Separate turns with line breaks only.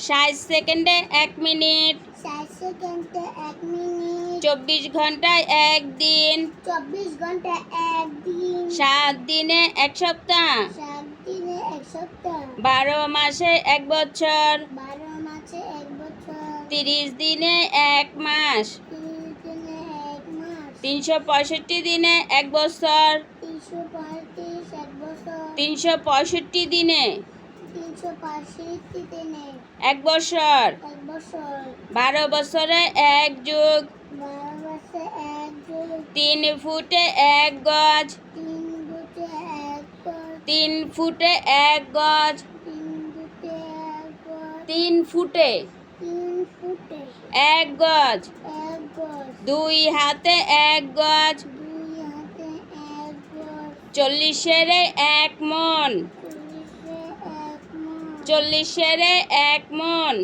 60 সেকেন্ডে 1 মিনিট,
60 সেকেন্ডে 1 মিনিট,
24 ঘন্টায় 1 দিন,
24 ঘন্টায় 1 দিন,
7 দিনে 1 সপ্তাহ,
7 দিনে 1 সপ্তাহ,
12 মাসে 1 বছর,
12 মাসে 1 বছর,
30 দিনে 1 মাস,
30 দিনে 1 মাস,
365 দিনে 1 বছর,
335 1 বছর,
365 দিনে
365 দিনে
1 বছর,
1 বছর,
12 বছরে 1 যুগ,
12 মাসে 1 যুগ,
3 ফুটে 1 গজ,
3 ফুটে 1 গজ,
3 ফুটে 1 গজ,
3 ফুটে 1 গজ,
3 ফুটে
3 ফুটে
1 গজ,
1 গজ,
2 হাতে 1 গজ,
2 হাতে 1 গজ,
40-এর 1 মণ,
40-এ 1 মণ,
40-এর 1 মণ,